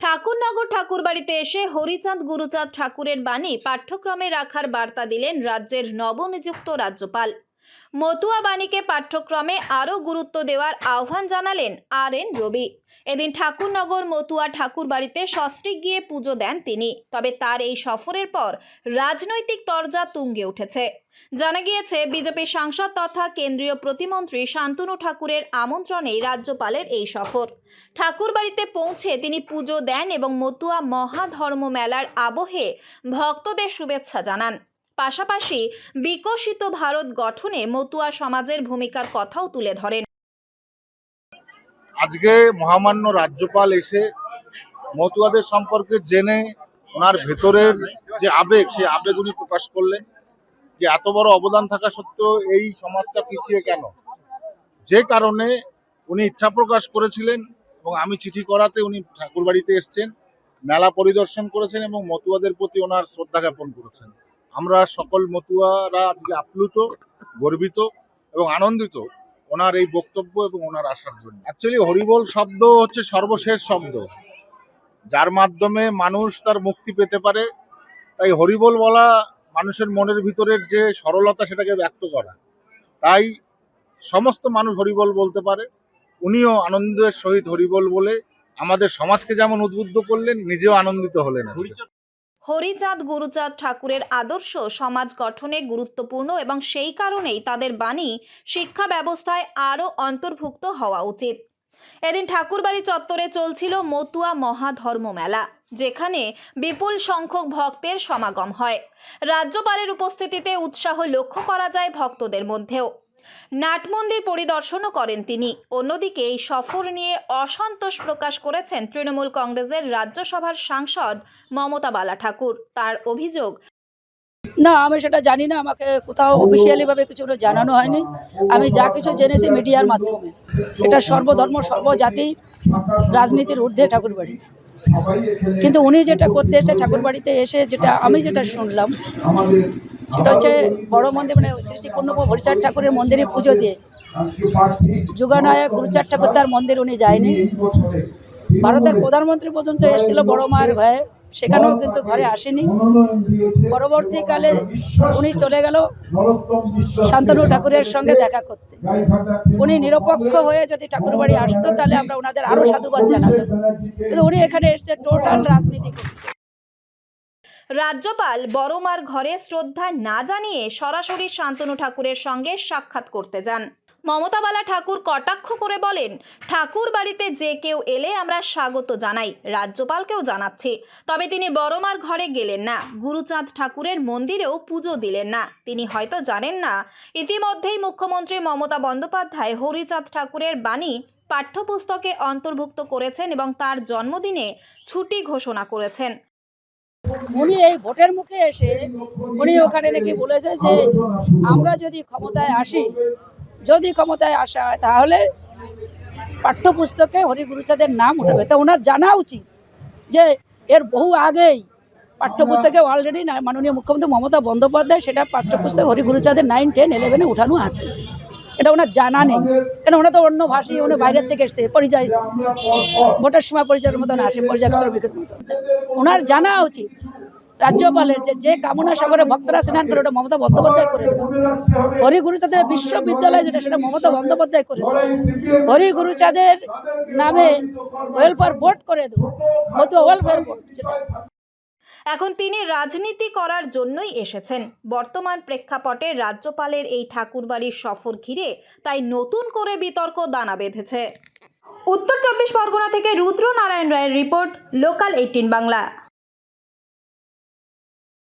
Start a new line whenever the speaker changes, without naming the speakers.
ঠাকুরনগর ঠাকুরবাড়িতে এসে হরিচাঁদ গুরুচাঁদ ঠাকুরের বাণী পাঠ্যক্রমে রাখার বার্তা দিলেন রাজ্যের নবনিযুক্ত রাজ্যপাল। মতুয়া বাণীকে পাঠ্যক্রমে আরও গুরুত্ব দেওয়ার আহ্বান জানালেন RN রবি। এদিন ঠাকুরনগর মতুয়া ঠাকুরবাড়িতে সস্ত্রীক গিয়ে পুজো দেন তিনি। তবে তার এই সফরের পর রাজনৈতিক তরজা তুঙ্গে উঠেছে। জানা গিয়েছে, বিজেপি সাংসদ তথা কেন্দ্রীয় প্রতিমন্ত্রী শান্তনু ঠাকুরের আমন্ত্রণেই রাজ্যপালের এই সফর। ঠাকুরবাড়িতে পৌঁছে তিনি পুজো দেন এবং মতুয়া মহাধর্ম মেলার আবহে ভক্তদের শুভেচ্ছা জানান। পাশাপাশি বিকশিত ভারত গঠনে মতুয়া সমাজের ভূমিকার কথাও তুলে ধরেন।
আজকে মহামান্য রাজ্যপাল এসে মতুয়াদের সম্পর্কে জেনে ওনার ভেতরের যে আবেগ, সেই আবেগ উনি প্রকাশ করলেন যে এত বড় অবদান থাকা সত্ত্বেও এই সমাজটা পিছিয়ে কেন। যে কারণে উনি ইচ্ছা প্রকাশ করেছিলেন এবং আমি চিঠি করাতে উনি ঠাকুরবাড়িতে এসছেন, মেলা পরিদর্শন করেছেন এবং মতুয়াদের প্রতি ওনার শ্রদ্ধা জ্ঞাপন করেছেন। আমরা সকল মতুয়ারা আজকে আপ্লুত, গর্বিত এবং আনন্দিত ওনার এই বক্তব্য এবং ওনার আসার জন্য। অ্যাকচুয়ালি হরিবোল শব্দ হচ্ছে সর্বশেষ শব্দ, যার মাধ্যমে মানুষ তার মুক্তি পেতে পারে। তাই হরিবোল বলা মানুষের মনের ভিতরের যে সরলতা, সেটাকে ব্যক্ত করা। তাই সমস্ত মানুষ হরিবোল বলতে পারে। উনিও আনন্দের সহিত হরিবোল বলে আমাদের সমাজকে যেমন উদ্বুদ্ধ করলেন, নিজেও আনন্দিত হলেন।
হরিচাঁদ গুরুচাঁদ ঠাকুরের আদর্শ সমাজ গঠনে গুরুত্বপূর্ণ এবং সেই কারণেই তাদের বাণী শিক্ষা ব্যবস্থায় আরও অন্তর্ভুক্ত হওয়া উচিত। এদিন ঠাকুরবাড়ি চত্বরে চলছিল মতুয়া মহাধর্ম মেলা, যেখানে বিপুল সংখ্যক ভক্তের সমাগম হয়। রাজ্যপালের উপস্থিতিতে উৎসাহ লক্ষ্য করা যায় ভক্তদের মধ্যেও। নাট মন্দির পরিদর্শনও করেন তিনি। অন্যদিকে এই সফর নিয়ে অসন্তোষ প্রকাশ করেছেন তৃণমূল কংগ্রেসের রাজ্যসভার সাংসদ মমতা বালা ঠাকুর। তার অভিযোগ,
না, আমি সেটা জানি না, আমাকে কোথাও অফিসিয়ালি ভাবে কিছু জানানো হয়নি। আমি যা কিছু জেনেছি মিডিয়ার মাধ্যমে। এটা সর্বধর্ম সর্বজাতি রাজনীতির ঊর্ধ্বে ঠাকুরবাড়ি। কিন্তু উনি যেটা করতে এসে ঠাকুরবাড়িতে এসে আমি যেটা শুনলাম সেটা হচ্ছে বড় মন্দির, মানে শ্রী শ্রী পূর্ণপ্রভু হরিচাঁদ ঠাকুরের মন্দিরে পুজো দিয়ে যুগানায়ক গুরুচাঁদ ঠাকুর তার মন্দির উনি যায়নি। ভারতের প্রধানমন্ত্রী পর্যন্ত এসেছিল বড় মায়ের ভয়ে, সেখানেও কিন্তু ঘরে আসেনি। পরবর্তীকালে উনি চলে গেল শান্তনু ঠাকুরের সঙ্গে দেখা করতে। উনি নিরপেক্ষ হয়ে যদি ঠাকুরবাড়ি আসতো তাহলে আমরা ওনাদের আরো সাধুবাদ জানাতাম, কিন্তু উনি এখানে এসছে টোটাল রাজনীতি করতে।
রাজ্যপাল বড়মার ঘরে শ্রদ্ধা না জানিয়ে সরাসরি শান্তনু ঠাকুরের সঙ্গে সাক্ষাৎ করতে যান। মমতা বালা ঠাকুর কটাক্ষ করে বলেন, ঠাকুর বাড়িতে যে কেউ এলে আমরা স্বাগত জানাই, রাজ্যপালকেও জানাচ্ছি। তবে তিনি বড়মার ঘরে গেলেন না, গুরুচাঁদ ঠাকুরের মন্দিরেও পুজো দিলেন না। তিনি হয়তো জানেন না, ইতিমধ্যেই মুখ্যমন্ত্রী মমতা বন্দ্যোপাধ্যায় হরিচাঁদ ঠাকুরের বাণী পাঠ্যপুস্তকে অন্তর্ভুক্ত করেছেন এবং তার জন্মদিনে ছুটি ঘোষণা করেছেন।
উনি এই ভোটের মুখে এসে উনি ওখানে নাকি বলেছে যে আমরা যদি ক্ষমতায় আসা হয় তাহলে পাঠ্যপুস্তকে হরি গুরুচাঁদের নাম উঠাবে। তা ওনার জানা উচিত যে এর বহু আগেই পাঠ্যপুস্তকে অলরেডি মাননীয় মুখ্যমন্ত্রী মমতা বন্দ্যোপাধ্যায় সেটা পাঠ্যপুস্তক হরি গুরুচাঁদের 9, 10, 11 উঠানো আছে। এটা ওনার জানা নেই, কেন ওনা তো অন্য ভাষী, উনি বাইরের থেকে এসছে, পরিযায়ী ভোটের সময় পরিচয়ের মতন আসে, পরিযায়ী শ্রমিকের মতন। ওনার জানা উচিত রাজ্যপালের যে কামনা সাগরে ভক্তরা স্নান করে ওটা মমতা বন্দ্যোপাধ্যায় করে দেবে। হরি গুরুচাঁদের বিশ্ববিদ্যালয় যেটা সেটা মমতা বন্দ্যোপাধ্যায় করে দেবে। হরি গুরুচাঁদের নামে ওয়েলফেয়ার বোর্ড করে দেবো, মতুয়া ওয়েলফেয়ার বোর্ড।
এখন তিনি রাজনীতি করার জন্যই এসেছেন। বর্তমান প্রেক্ষাপটে রাজ্যপালের এই ঠাকুরবাড়ির সফর ঘিরে তাই নতুন করে বিতর্ক দানা বেঁধেছে। উত্তর 24 পরগনা থেকে রুদ্র নারায়ণ রায়ের রিপোর্ট, লোকাল 18 বাংলা।